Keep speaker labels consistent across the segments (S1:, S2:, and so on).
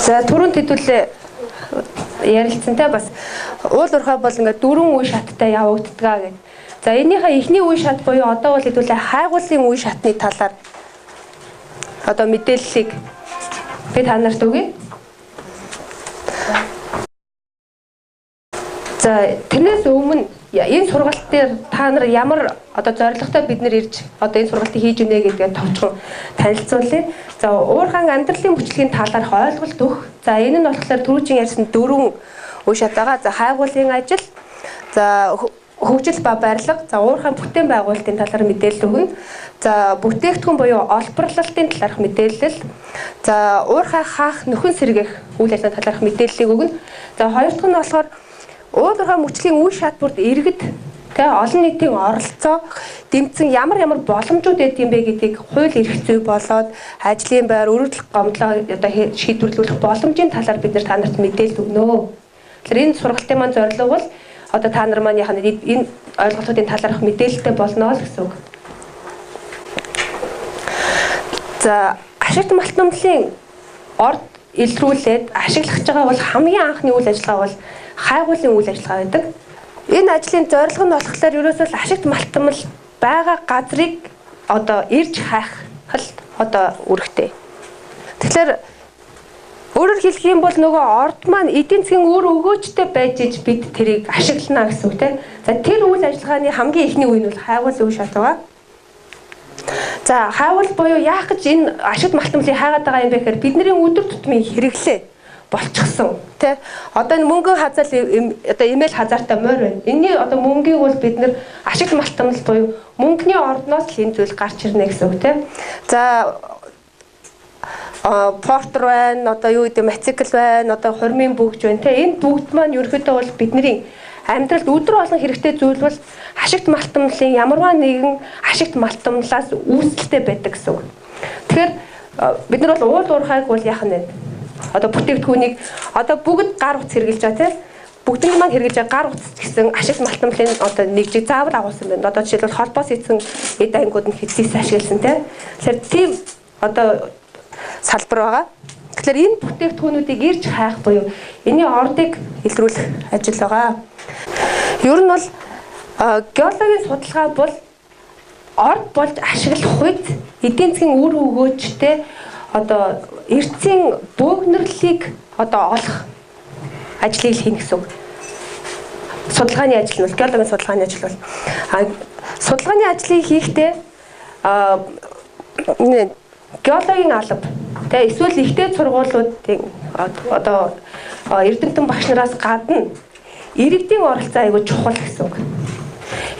S1: За түрүүнд хэдүүлээ ярилцсантай бас уул уурхай бол ингээд 4 үе шаттай явагддаг гэдэг. За энийхээ эхний үе шат буюу одоо бол хэдүүлээ хайгуулын үе шатны талаар одоо мэдээллийг би та нарт өгье. За тэрнээс өмнө энэ сургалт дээр та нар ямар одоо зорилготой бид нэр ирж одоо энэ сургалтыг хийж өгнө гэдгээ товчхон танилцуулъя. За уурхайн амьдралын мөчлөгийн талаарх ойлголт өгөх. За энэ нь болохоор түрүүжин ярьсан 4 үе шат байгаа. За хайгуулын ажил, за хөгжил ба барилга, за уурхайн бүтээн байгуулалтын талаар мэдээлэл өгнө. За бүтээгдэхүүн буюу олборлолтын талаарх мэдээлэл. За уурхай хаах нөхөн сэргээх үйл ажиллагааны талаарх мэдээллийг өгнө. За хоёр дахь нь болохоор уурхайн мөчлийн үе шат бүрд иргэд олон нийтийн оролцоо дэмжсэн ямар боломжууд байд юм бэ гэдгийг хууль эрх зүй болоод ажлын байр өргөдөл гомдлоо одоо шийдвэрлэх боломжийн талаар бид та нарт мэдээлэл өгнө. Тэгэхээр энэ сургалтын маань зорилго бол одоо та нар маань энэ ойлголтуудын талаарх мэдээлэлтэй болно л гэсэн үг. За ашигт малтмалын орд илрүүлээд ашиглах байгаа бол хамгийн анхны үйл ажиллагаа бол хайгуулын үйл ажиллагаа байдаг. Энэ ажлын зорилго нь болохоор ерөөсөө ашигт малтмал байгаа газрыг одоо ирж хайх одоо үүрэгтэй. Тэгэхээр өөрөөр хэлэх юм бол нөгөө орд маань эдийн засгийн үр өгөөжтэй байж иж бид тэрийг ашиглана гэсэн үг тийм. За тэр үйл ажиллагааны хамгийн эхний үе нь бол хайгуулын үе шат байгаа. За хайгуул буюу яах гэж энэ ашигт малтмалыг хайгаад байгаа юм бэ гэхээр бидний өдөр тутмын хэрэглээ болчихсон тий. Одоо энэ мөнгө хазаал одоо имэйл хазаартай морь байна. Энийний одоо мөнгийг бол бид нэр ашигт малтмал буюу мөнгөний ордноос л энэ зүйл гарч ирнэ гэсэн үг тий. За портер байна, одоо юу гэдэг мотоцикл байна, одоо хурмын бүгж байна тий. Энэ бүгд маань ерөөхдөө бол бидний амьдралд өдөр болгон хэрэгтэй зүйл бол ашигт малтмалын ямарваа нэгэн ашигт малтмалаас үүсэлтэй байдаг гэсэн үг. Тэгэхээр бид нар бол уул уурхайг бол яах нь вэ? Одоо бүтээгдэхүүнийг одоо бүгд гар утас хэрглэж байгаа тийм бүгднийг маань хэрглэж байгаа гар утас гэсэн ашигт малтмалын одоо нэгжийг заавал агуулсан байна. Одоо жишээлбэл холбоос эцэн эд ангууд нь хэдсээс ашигласан тийм. Тэгэхээр тийм одоо салбар байгаа. Тэгэхээр энэ бүтээгдэхүүнүүдийг ирж хайх буюу энэний ордыг илрүүлэх ажил байгаа. Ер нь бол геологийн судалгаа бол орд болж ашиглах үед эдийн засгийн үр өгөөжтэй одоо эрдсийн бөөгнөрлийг одоо олох ажлыг хийнэ гэсэн үг. Судалгааны ажил нь геологийн судалгааны ажил бол судалгааны ажлыг хийхдээ геологийн алба тэгээ эсвэл ихтэй сургуулиудын одоо эрдэмтэн багш нараас гадна иргэдийн оролцоо айгүй чухал гэсэн үг.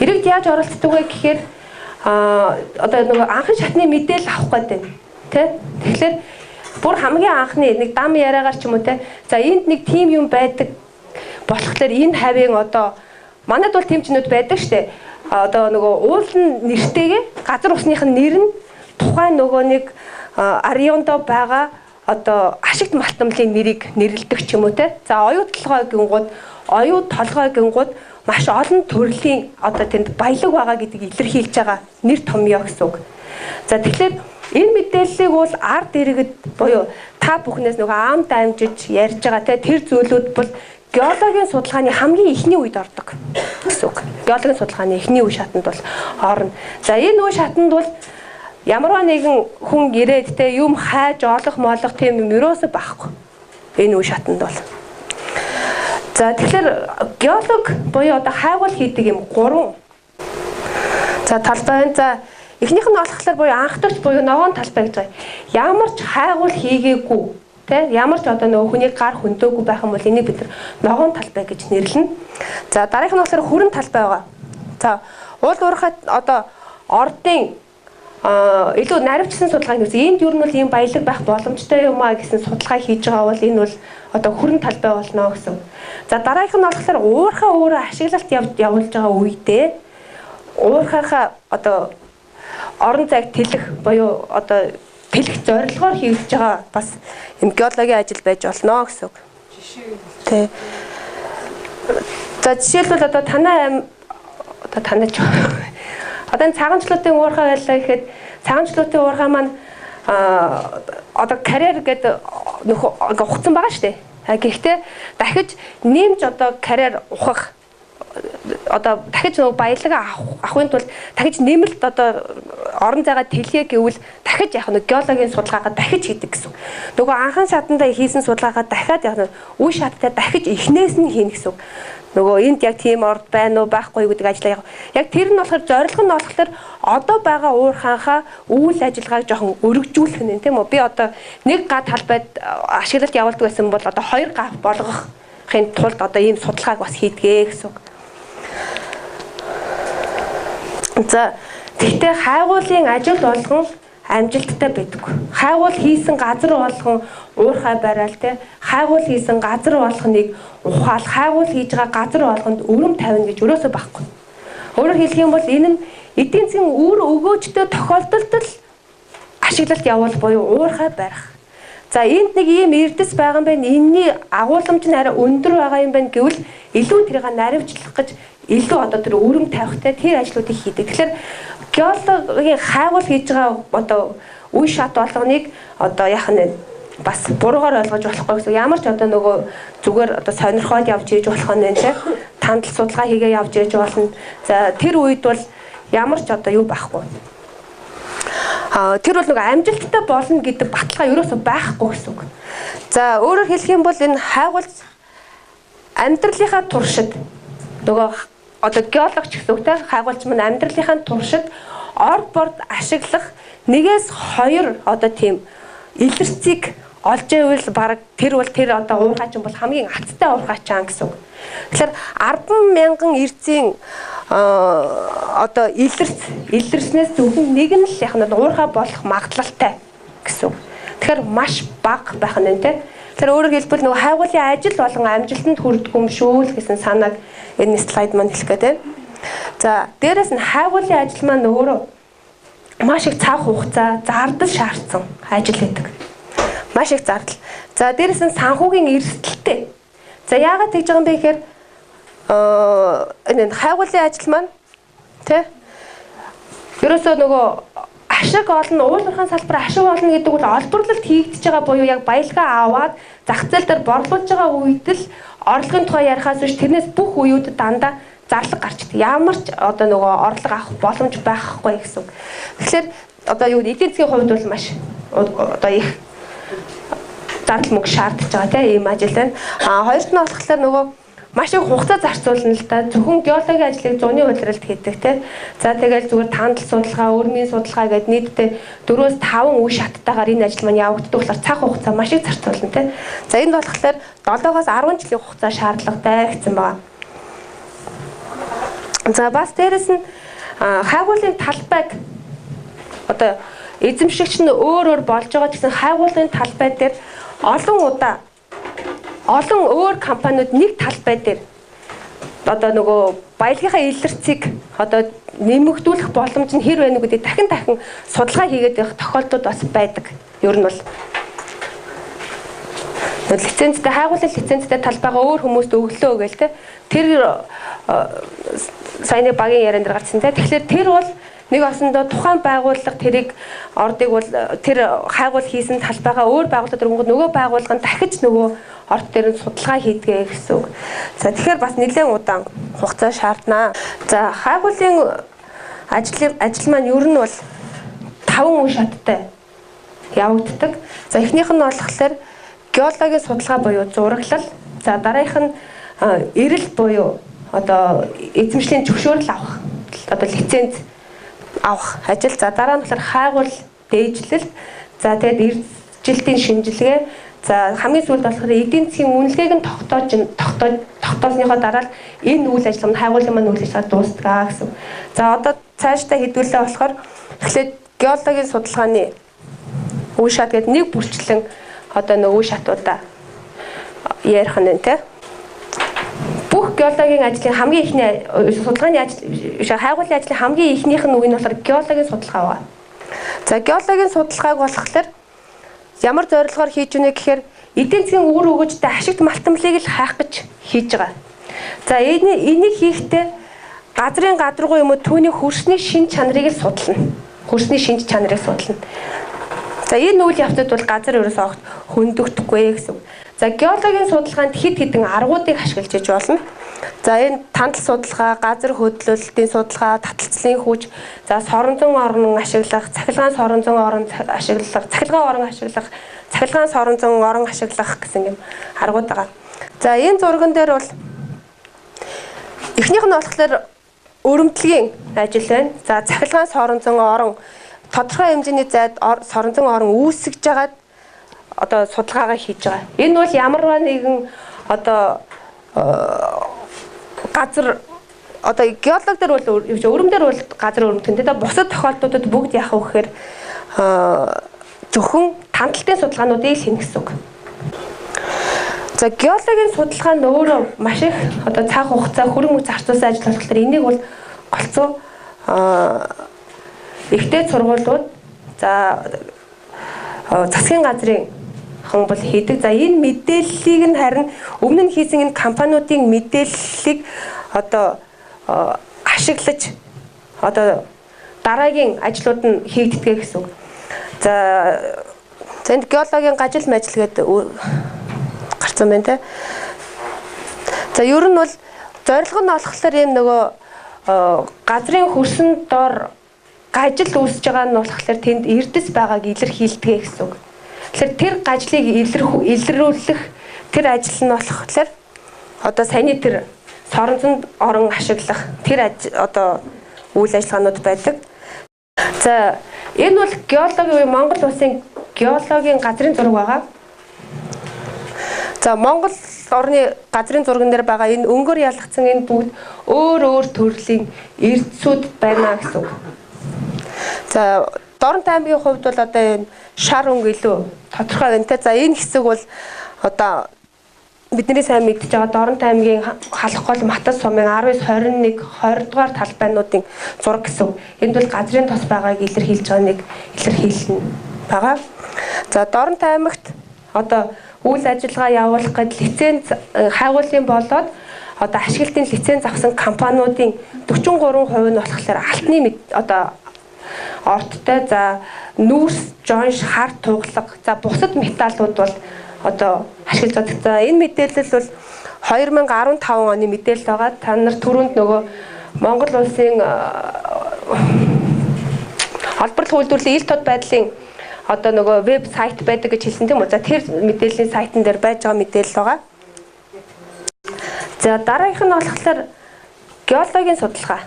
S1: Иргэд яаж оролцдог вэ гэхээр одоо нөгөө анхан шатны мэдээлэл авах гэдэг юм. Тэгэхээр бүр хамгийн анхны нэг дам яриагаар ч юм уу те. За энд нэг тим юм байдаг болохоор энэ хавийн одоо манайд бол тэмчнүүд байдаг штэ. Одоо нөгөө уулын нэртэйгээ газар усных нь нэр нь тухайн нөгөө нэг ариондо байгаа одоо ашигт малтмалын нэрийг нэрлэдэг ч юм уу те. За оюу толгой гингууд маш олон төрлийн одоо тэнд баялаг байгаа гэдгийг илэрхийлж байгаа нэр томьёо гэсэн үг. За тэгэхээр энэ мэдээллийг бол ард иргэд буюу та бүхнээс нөгөө ам дамжиж ярьж байгаа тэр зүйлүүд бол геологийн судалгааны хамгийн эхний үед ордог гэсэн үг. Геологийн судалгааны эхний үе шатанд бол орно. За энэ үе шатанд бол ямарваа нэгэн хүн ирээд юм хайж олох молох тийм юм ерөөсөө байхгүй. Энэ үе шатанд бол. За тэгэхээр геолог буюу одоо хайгуул хийдэг юм 3 талбай. За эхнийх нь болохоор буюу анхдагч буюу ногоон талбай гэж байгаа. Ямар ч хайгуул хийгээгүй тий ямар ч одоо нөгөө хүний гар хөндөөгүй байх юм бол энийг бид ногоон талбай гэж нэрлэнэ. За дараагийнх нь болохоор хүрэн талбай байгаа. За уул уурхай одоо ордын илүү наривчсан судалгаа гэсэн. Энд юу нь бол ийм баялаг байх боломжтой юм а гэсэн судалгаа хийж байгаа бол энэ бол одоо хүрэн талбай болно гэсэн. За дараагийнх нь болохоор уурхай өөрөө ашиглалт явуулж байгаа үедээ уурхайхаа одоо орон зайг тэлэх буюу одоо тэлэх зорилгоор хийж байгаа бас юм геологийн ажил байж болно гэсэн үг. Тэ. За жишээлбэл одоо танай одоо танайч одоо энэ цагаанчлуудын уурхай байлаа гэхэд цагаанчлуудын уурхай маань одоо карьер гэдэг нөхөө ухсан байгаа шүү дээ. Гэхдээ дахиж нэмж одоо карьер ухах одоо дахиж нөгөө баялаг авахын тулд дахиж нэмэлт одоо орон зайгаа тэлье гэвэл дахиж яг нэг геологийн судалгаагаа дахиж хийдэг гэсэн. Нөгөө анхан шатандаа хийсэн судалгаагаа дахиад яг үе шаттай дахиж эхнээс нь хийнэ гэсэн. Нөгөө энд яг тийм орд байна уу байхгүй гэдэг ажлаа яг тэр нь болохоор зорилго нь болохоор одоо байгаа уурхайнхаа үйл ажиллагааг жоохон өргөжүүлэх нь тийм үү. Би одоо нэг га талбайд ашиглалт явуулдаг байсан бол одоо 2 га болгохын тулд одоо ийм судалгааг бас хийдгээ гэсэн. За тэгтээ хайгуулын ажил болгон амжилттай байдаг. Хайгуул хийсэн газар болгон уурхай барайл те хайгуул хийсэн газар болгоныг ухаал хайгуул хийж байгаа газар болгонд өрөм тавина гэж өрөөсөө байхгүй. Өөрөөр хэлэх юм бол энэ нь эдийн засгийн үр өгөөжтэй тохиолдолд л ашиглалт явуул буюу уурхай барих. За энд нэг ийм эрдэс байгаа юм байна. Энэний агуулмж нь арай өндөр байгаа юм байна гэвэл илүү тэрийг наривчлах гэж илүү одоо тэр өрөм тавихтай тэр ажлуудыг хийдэг. Тэгэхээр геологийн хайгуул хийж байгаа одоо үе шат болгоныг одоо яах нь бас буруугаар ойлгож болохгүй гэсэн. Ямар ч одоо нөгөө зүгээр одоо сонирхоод явж ийж болох нь тийм тандал судалгаа хийгээ явж ийж болно. За тэр үед бол ямар ч одоо юу байхгүй. Тэр бол нөгөө амжилттай болно гэдэг баталгаа ерөөсөө байхгүй гэсэн үг. За өөрөөр хэлэх юм бол энэ хайгуул амьдралынхаа туршид нөгөө одоо геологч гэсэн үг те хайгуулч мань амьдралынхаа туршид ор борд ашиглах 1-2 одоо тийм илэрцгийг олж ивэл баг тэр бол тэр одоо уурхайчин бол хамгийн аттай уурхайчаан гэсэн үг. Тэгэхээр 10,000 эрзийн одоо илэрснээс зөвхөн нэг нь л яг нь уурхай болох магадлалтай гэсэн үг. Тэгэхээр маш бага байх нь те. Тэгэхээр өөрөөр хэлбэл нөгөө хайгуулын ажил болон амжилтанд хүрдэг юм шүү л гэсэн санааг энэ слайд маань хэлэх гэдэг. За дээрэс нь хайгуулын ажил маань өөрөө маш их цаг хугацаа зардал шаардсан ажил гэдэг. Маш их зардал. За дээрэс нь санхүүгийн эрсдэлтэй. За яагаад тэгж байгаа юм бэ гэхээр энэ хайгуулын ажил маань тий ерөөсөө нөгөө ашиг олно, уулуурхайн салбар ашиг олно гэдэг бол олборлолт хийгдэж байгаа буюу яг баялгаа аваад зах зээл дээр борлуулж байгаа үед л орлогын тухай ярихаас биш тэрнээс бүх үеуд дандаа зарлаг гарчдаг. Ямар ч одоо нөгөө орлого авах боломж байхгүй гэсэн. Тэгэхээр одоо юу эдийн засгийн хувьд бол маш одоо их зардал мөнгө шаардж байгаа тийм ийм ажил байна. Хоёрт нь болохоор нөгөө маш их хугацаа зарцуулна л да. Зөвхөн геологийн ажлыг зуны улиралд хийдэг тийм. За тэгэл зүгээр тандал судалгаа, өрмийн судалгаа гэдэг нийтдээ 4-5 үе шаттайгаар энэ ажил маань явагддаг болохоор цаг хугацаа маш их зарцуулна тийм. За энд болохоор 7-оос 10 жилийн хугацаа шаардлагатай гэсэн байна. За бас дээрэс нь хайгуулын талбайг одоо эзэмшигч нь өөр болж байгаа гэсэн хайгуулын талбай дээр олон өөр компаниуд нэг талбай дээр одоо нөгөө баялагынхаа илэрцгийг одоо нэмэгдүүлэх боломж нь хэр байна гэдэг дахин судалгаа хийгээд явах тохиолдлууд бас байдаг. Ер нь бол лицензтэй хайгуулын лицензтэй талбайгаа өөр хүмүүст өглөө гээл те. Тэр саяны багийн яриан дээр гарсан те. Тэгэхээр тэр бол нэг осондоо тухайн байгууллага тэрийг ордыг бол тэр хайгуул хийсэн талбайгаа өөр байгууллагад өргөнгөд нөгөө байгууллага нь дахиж нөгөө орд дээр нь судалгаа хийдгээ гэсэн үг. За тэгэхээр бас нэлээд удаан хугацаа шаарднаа. За хайгуулын ажил маань ер нь бол 5 үе шаттай явагддаг. За эхнийх нь болохоор геологийн судалгаа буюу зураглал. За дараагийнх нь эрэл буюу одоо эзэмшлийн зөвшөөрөл авах. Одоо лиценз авах ажил. За дараа нь болохоор хайгуул дээжлэл. За тэгээд эрсжилтийн шинжилгээ. За хамгийн сүүлд болохоор эдийн засгийн үнэлгээг нь тогтоосныхоо дараа л энэ үйл ажиллагаа нь хайгуулын маань үйл ажиллагаа дуустгаа гэсэн. За одоо цаашдаа хэдүүлээ болохоор эхлээд геологийн судалгааны үе шат гэдэг нэг бүрчлэн одоо нөгөө үе шатуудаа ярих нь тэ. Бүх геологийн ажлын хамгийн ихний судалгааны ажил хайгуулын ажлын хамгийн ихнийх нь үг нь болохоор геологийн судалгаа байна. За геологийн судалгааг болохоор ямар зорилгоор хийж өгнө гэхээр эдийн засгийн үр өгөөжтэй ашигт малтмалыг л хайх гэж хийж байгаа. За энийг хийхдээ газрын гадаргуу юм уу түүний хөрсний шин чанарыг л судална. Хөрсний шинж чанарыг судална. За энэ үйл явцад бол газар ерөөсөө огт хөндөгдөхгүй гэсэн. За геологийн судалгаанд хэд хэдэн аргуудыг ашиглаж иж болно. За энэ тандал судалгаа, газар хөдлөлтийн судалгаа, таталцлын хүч, за соронзон орон ашиглах, цахилгаан соронзон орон ашиглах, цахилгаан орон ашиглах, цахилгаан соронзон орон ашиглах гэсэн юм аргууд байгаа. За энэ зурган дээр бол эхнийх нь болохоор өрөмтлөгийн ажил байна. За цахилгаан соронзон орон тодорхой хэмжээний зайд соронзон орон үүсгэж байгаад одоо судалгаагаа хийж байгаа. Энэ бол ямарваа нэгэн одоо газар одоо геолог дээр бол өрөм дээр бол газар өрөмтгөн. Тэгээд бусад тохиолдлуудад бүгд яах вэ гэхээр зөвхөн тандалтын судалгаануудыг л хийнэ гэсэн үг. За геологийн судалгаа нь өөрөө маш их одоо цаг хугацаа хөрөнгө зарцуулсан ажил болохоор энийг бол голцоо ихтэй сургуулиуд за засгийн газрын хан бол хийдэг. За энэ мэдээллийг нь харин өмнө нь хийсэн энэ компаниудын мэдээллийг одоо ашиглаж одоо дараагийн ажлууд нь хийгддэг гэсэн үг. За энд геологийн гажил мэжил гэдэг гарсан байна те. За ер нь бол зорилго нь болохоор юм нөгөө газрын хөрсөн дор гажил үүсэж байгаа нь болохоор тэнд эрдэс байгааг илэрхийлдэг гэсэн үг. Тэгэхээр тэр гажлыг илрүүлэх тэр ажил нь болохоор одоо саяны тэр соронзон орон ашиглах тэр одоо үйл ажиллагаанууд байдаг. За энэ бол геологийн Монгол улсын геологийн газрын зураг байгаа. За Монгол орны газрын зурган дээр байгаа энэ өнгөөр ялгцсан энэ бүгд өөр төрлийн эрдсүүд байна гэсэн үг. За Дорнод аймгийн хувьд бол одоо энэ шар өнгө илүү тодорхой байна те. За энэ хэсэг бол одоо бидний сайн мэдж байгаа Дорнод аймгийн халах гол Матас сумын 19, 21, 20 дугаар талбайнуудын зураг гэсэн. Энд бол газрын тос байгааг илэрхийлж байгаа нэг илэрхийлэл байгаа. За Дорнод аймагт одоо үйл ажиллагаа явуулах гэд лиценз хайгуулын болоод одоо ашиглалтын лиценз авсан компаниудын 43% нь болохоор алтны одоо орттой за нүүрс, жонш, хар туглаг за бусад металлууд бол одоо ашиглаж байгаа. За энэ мэдээлэл бол 2015 оны мэдээлэл байгаа. Та нар түрүүнд нөгөө Монгол улсын олборлох үйлдвэрлэлийн ил тод байдлын одоо нөгөө веб сайт байдаг гэж хэлсэн тийм үү? За тэр мэдээллийн сайтн дээр байж байгаа мэдээлэл байгаа. За дараагийнх нь болохоор геологийн судалгаа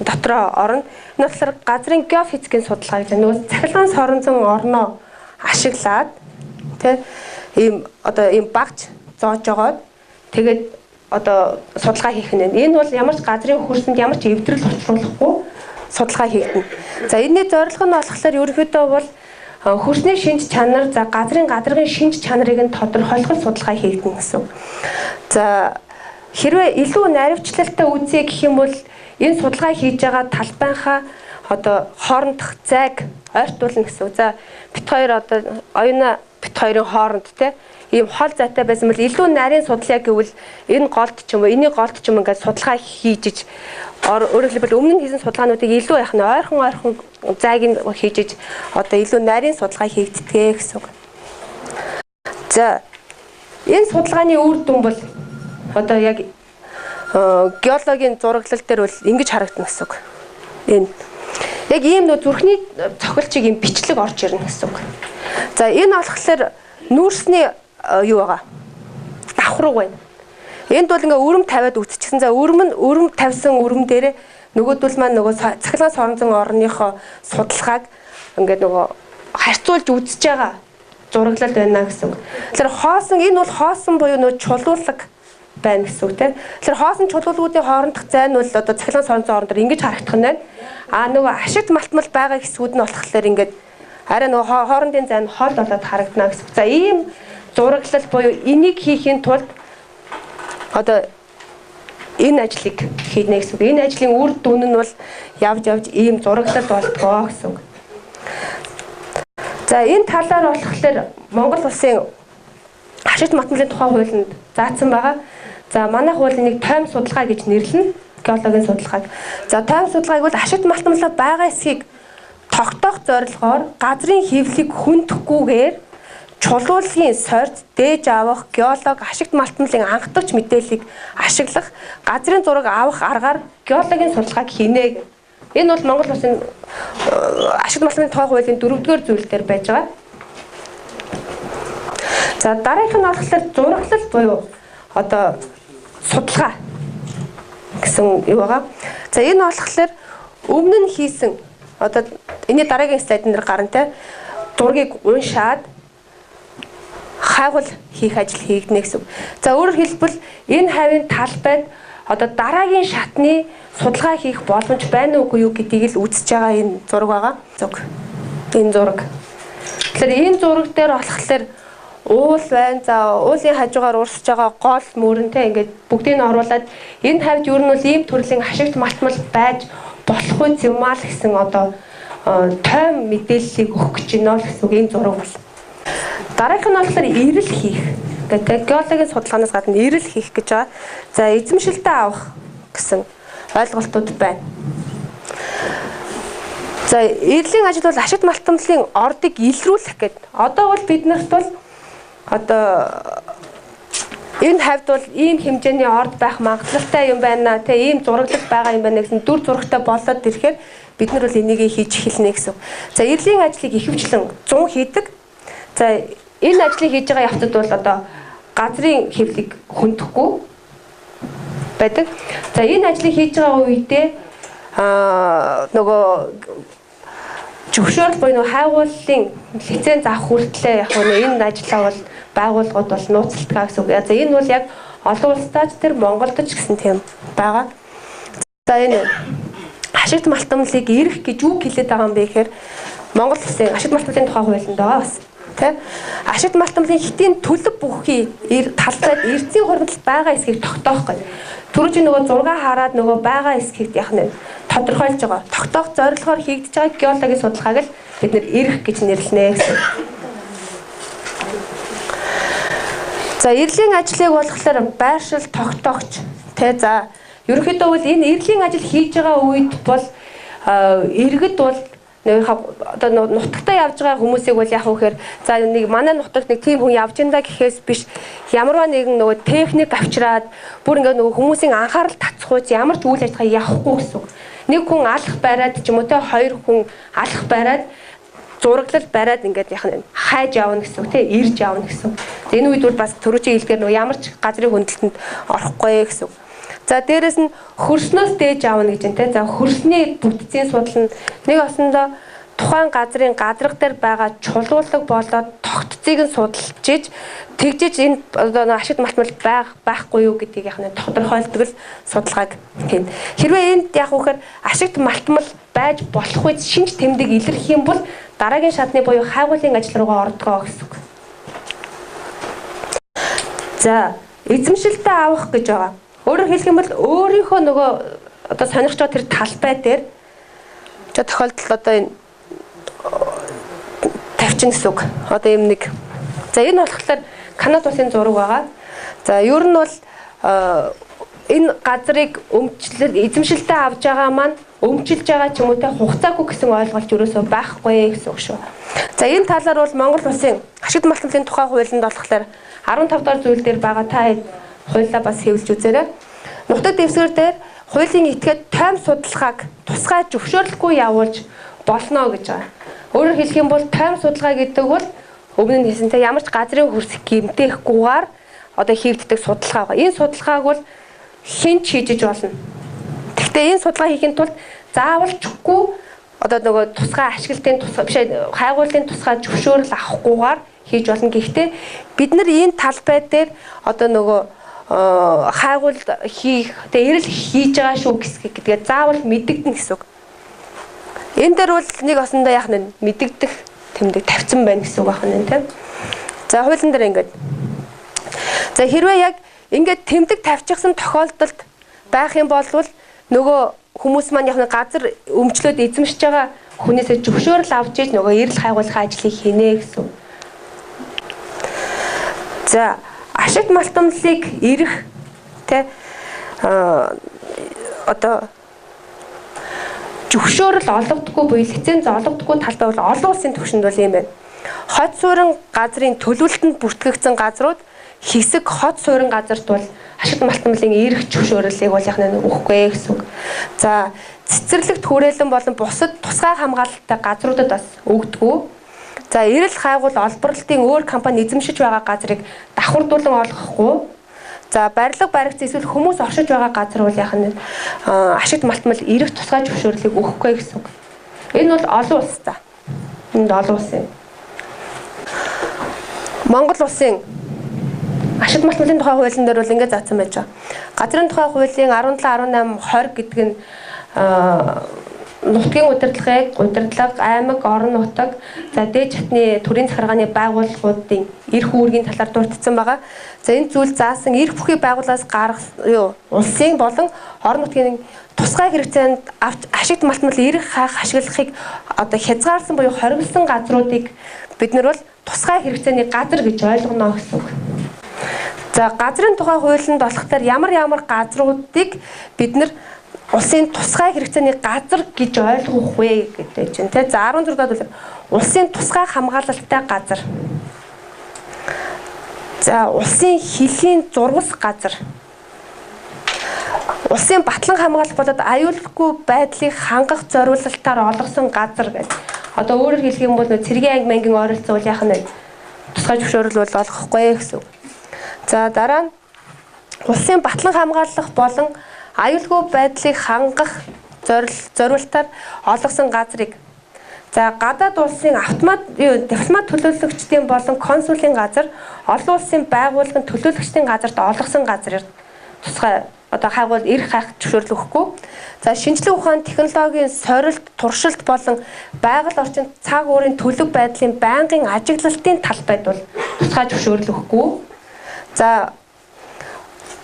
S1: дотроо орно. Энэ болохоор газрын геофизикийн судалгаа гэж нөгөө цахилгаан соронзон орноо ашиглаад тийм ийм багж зоож жогоод тэгээд одоо судалгаа хийх нь. Энэ бол ямар ч газрын хөрсөнд ямар ч эвдрэл учруулахгүй судалгаа хийгдэнэ. За энэний зорилго нь болохоор ерөнхийдөө бол хөрсний шинж чанар за газрын гадаргын шинж чанарыг нь тодорхойлох судалгаа хийгдэнэ гэсэн. За хэрвээ илүү наривчлалтай үзье гэх юм бол энэ судалгаа хийж байгаа талбайнхаа одоо хоорондох зайг ойртуулна гэсэн. За бит хоёр одоо оюуна бит хоёрын хооронд те ийм хол зайтай байсан бол илүү нарийн судлаа гэвэл энэ голд ч юм уу энийг голд ч юм ингээд судалгаа хийж өөрөөр хэлбэл өмнө нь хийсэн судалгаануудыг илүү яах нь ойрхон зайг нь хийж одоо илүү нарийн судалгаа хийгддэг гэсэн үг. За энэ судалгааны үр дүн бол одоо яг геологийн зураглал дээр бол ингэж харагдана гэсэн үг. Энэ яг ийм нөө зүрхний цохилчийг ийм бичлэг орж ирнэ гэсэн үг. За энэ болохоор нүүрсний юу байгаа? Давхраг байна. Энд бол ингээ өрөм тавиад үтчихсэн. За өрөм тавьсан өрөм дээрээ нөгөөдөл маань нөгөө цахилгаан соронзон орныхоо судалгааг ингээ нөгөө харьцуулж үзэж байгаа зураглал байна гэсэн үг. Тэгэхээр хоосон энэ бол хоосон буюу нөгөө чулуулаг байна гэсэн үг тийм. Тэгэхээр хоосон чулуулгуудын хоорондох зай нь бол одоо цахилгаан соронзон орон дээр ингэж харагдах нь байна. Нөгөө ашигт малтмал байгаа хэсгүүд нь болохоор ингээд арай нөгөө хоорондын зай нь хол болоод харагдана гэсэн. За ийм зураглал буюу энийг хийхин тулд одоо энэ ажлыг хийнэ гэсэн үг. Энэ ажлын үр дүн нь бол явж ийм зураглал болтгоо гэсэн үг. За энэ талаар болохоор Монгол улсын ашигт малтмалын тухай хуулинд заасан байгаа. За манайх бол энийг тойм судалгаа гэж нэрлэнэ. Геологийн судалгааг. За тойм судалгааг бол ашигт малтмалаа байгаа эсхийг тогтоох зорилгоор газрын хэвлэлийг хүндөхгүйгээр чулуулгын сорьц, дээж авах, геолог, ашигт малтмалын анхдагч мэдээллийг ашиглах, газрын зураг авах аргаар геологийн судалгааг хийнэ. Энэ бол Монгол Улсын ашигт малтмалын тухай хуулийн 4-р зүйл дээр байж байгаа. За дараагийнх нь болохоор зураглал буюу одоо судалгаа гэсэн юу байгаа. За энэ болохоор өмнө нь хийсэн одоо энэ дараагийн слайд дээр гарна те зургийг уншаад хайгуул хийх ажил хийгднэ гэсэн. За өөрөөр хэлбэл энэ хавийн талбайд одоо дараагийн шатны судалгаа хийх боломж байна уугүй юу гэдгийг л үзэж байгаа энэ зураг байгаа. Зүг. Энэ зураг. Тэгэхээр энэ зураг дээр болохоор уул байна. За уулын хажуугаар урсж байгаа гол мөрөнтэй ингээд бүгдийг нь оруулаад энэ хавьд юу нь бол ийм төрлийн ашигт малтмал байж болох үс юм аа л гэсэн одоо тойм мэдээллийг өгөх гэж байна л гэсэн ийм зураг бол. Дараагийнх нь болохоор ирэл хийх. Ингээд геологийн судалгаанаас гадна ирэл хийх гэж байгаа. За эзэмшилтээ авах гэсэн ойлголтууд байна. За ирлийн ажил бол ашигт малтмалын ордыг илрүүлэх гэдэг. Одоо бол бид нарт бол одоо энэ хавьд бол ийм хэмжээний орд байх магадлалтай юм байна. Тэ ийм зураглал байгаа юм байна гэсэн дүр зурагтай болоод ирэхээр бид нар бол энийг хийж эхэлнэ гэсэн. За ирлийн ажлыг ихэвчлэн 100 хийдэг. За энэ ажлыг хийж байгаа явцад бол одоо газрын хэвлийг хөндөхгүй байдаг. За энэ ажлыг хийж байгаа үедээ нөгөө зөвшөөрөл буюу хайгууллын лиценз авах хүртлээр яг энэ ажлаа бол байгууллагууд бол нууцлалтгаа гэсэн үг. За энэ бол яг олон улстай тэр Монголд ч гэсэн тийм байгаа. За энэ ашигт малтмалыг ирэх гэж үг хэлээд байгаа юм бэ гэхээр Монгол Улсын ашигт малтмалын тухай хуулинд байгаа бас. Тэ? Ашигт малтмалын хитийн төлөв бүхий талбайд эрдсийн хуримтлалд байгаа эсхийг тогтоох гэж. Түрүүчийн нөгөө зураг хараад нөгөө байгаа эсхийг яг нь тодорхойлж байгаа. Тогтоох зорилгоор хийгдэж байгаа геологийн судалгааг л бид нэр ирэх гэж нэрлэнэ гэсэн. За ирлийн ажлыг болохоор байршил тогтоогч тэ за ерөнхийдөө бол энэ ирлийн ажил хийж байгаа үед бол иргэд бол нэг одоо нутагтаа явж байгаа хүмүүсийг бол яг үхээр за нэг манай нутагт нэг тийм хүн явж энэ гэхээс биш ямарваа нэгэн нөгөө техник авчираад бүр ингээд нөгөө хүмүүсийн анхаарал татсахуйц ямар ч үйл ажиллагаа явахгүй гэсэн. Нэг хүн алах бариад ч юм уу те хоёр хүн алах бариад зураглал бариад ингээд яг нь хайж явна гэсэн те ирж явна гэсэн. Энэ үед бол бас төрөчийн хэлдгээр нөгөө ямар ч газрын хөндлөлтөнд орохгүй гэсэн. За дээрэс нь хөрснөөс дээж аавна гэж байна те. За хөрсний бүтцийн судал нь нэг осондоо тухайн газрын гадарга дээр байгаа чулуулаг болоод тогтцыг нь судалж иж тэгжиж энэ одоо ашигт малтмал байхгүй юу гэдгийг яг нь тодорхойлдог л судалгааг хийн. Хэрвээ энд яг үхээр ашигт малтмал байж болох үед шинж тэмдэг илэрх юм бол дараагийн шатны буюу хайгуулын ажил руугаа ордгоо гэсэн үг. За эзэмшилтээ авах гэж байгаа. Өөрөөр хэлэх юм бол өөрийнхөө нөгөө одоо сонирхож байгаа тэр талбай дээр за тохиолдол одоо энэ тавьчин гэсэн үг. Одоо юм нэг. За энэ болохоор Канада улсын зураг байгаа. За ер нь бол энэ газрыг эзэмшилтээ авж байгаа маань өмчилж байгаа ч юм уу те хугацаагүй гэсэн ойлголт ерөөсөө байхгүй гэсэн үг шүү. За энэ талаар бол Монгол улсын ашигт малтмалын тухай хуулинд болохоор 15 дахь зүйл дээр байгаа та хуулиа бас хэвлэж үзээрэй. Нутаг дэвсгэр дээр хуулийн этгээд тойм судалгааг тусгай зөвшөөрлөхгүй явуулж болно гэж байгаа. Өөрөөр хэлэх юм бол тойм судалгаа гэдэг бол өмнө нь хэлсэнтэй ямар ч газрын хөрс гэмтээхгүйгээр одоо хийгддэг судалгаа байгаа. Энэ судалгааг бол хэн ч хийж болно. Гэхдээ энэ судалгаа хийхин тулд заавалчгүй одоо нөгөө тусгай ашиглалтын тусгай биш хайгуулын тусгай зөвшөөрөл авахгүйгээр хийж болно. Гэхдээ бид нар энэ талбай дээр одоо нөгөө хайгуул хийх тэгээ эрэл хийж байгаа шүү гэдгээ заавал мэдэгдэн гэсэн үг. Энэ дээр бол нэг осондоо яах нь мэдэгдэх тэмдэг тавьсан байна гэсэн үг байна тийм. За хуулийн дээр ингээд. За хэрвээ яг ингээд тэмдэг тавьчихсан тохиолдолд байх юм бол нөгөө хүмүүс маань яг газар өмчлөөд эзэмшиж байгаа хүнээсээ зөвшөөрөл авч иж нөгөө эрэл хайгуулах ажлыг хийнэ гэсэн. За ашигт малтмалыг ирэх тэ одоо зөвшөөрөл олгодоггүй буюу лиценз олгодоггүй талбай бол олон улсын түвшинд бол ийм байна. Хот суурин газрын төлөвлөлтөнд бүртгэгдсэн газрууд хэсэг хот суурин газарт бол ашигт малтмалын эрх зөвшөөрлийг бол яхаа өгөхгүй гэсэн үг. За цэцэрлэгт хүрээлэн болон бусад тусгай хамгаалалттай газруудад бас өгдөггүй. За эрэл хайгуул олборлолтын өөр компани эзэмшиж байгаа газрыг давхардуулан олгохгүй. За барилга баригц эсвэл хүмүүс оршиж байгаа газар бол яхаа ашигт малтмал эрх тусгай зөвшөөрлийг өгөхгүй гэсэн үг. Энэ бол олон улс та. Энд олон улс юм. Монгол улсын ашигт малтмалын тухай хуулийн дээр бол ингэж заасан байж байгаа. Газрын тухай хуулийн 17, 18, 20 гэдэг нь нутгийн удирдлага, аймаг, орон нутаг, за дээд хатны төрийн захиргааны байгууллагуудын эрх үүргийн талаар дурдсан байгаа. За энэ зүйл заасан эрх бүхий байгууллагаас улсын болон орон нутгийн тусгай хэрэгцээнд ашигт малтмал эрх хаах ашиглахыг одоо хязгаарласан буюу хориглосон газруудыг бид нар бол тусгай хэрэгцээний газар гэж ойлгоно гэсэн үг. За газрын тухай хуулинд болохоор ямар газруудыг бид нар улсын тусгай хэрэгцээний газар гэж ойлгох вэ гэдэг чинь тийм. За 16 дахь бол улсын тусгай хамгаалалттай газар. За улсын хөлийн зурвас газар. Улсын батлан хамгаалалт болоод аюулгүй байдлыг хангах зориулалтаар олгосон газар гэдэг. Одоо өөрөөр хэлэх юм бол цэргийн аймгийн ойролцоо үл яах нь тусгай зөвшөөрөл бол олгохгүй гэсэн үг. За дараа нь улсын батлан хамгаалах болон аюулгүй байдлыг хангах зориулалтаар олгосон газрыг за гадаад улсын дипломат төлөөлөгчдийн болон консулын газар, олон улсын байгууллагын төлөөлөгчдийн газарт олгосон газрыг тусгай одоо хайгуул эрх хайх зөвшөөрөл өгөхгүй. За шинжлэх ухааны технологийн сорилт, туршилт болон байгаль орчинд цаг уурын төлөв байдлын байнгын ажиглалтын талбайд бол тусгай зөвшөөрөл өгөхгүй. За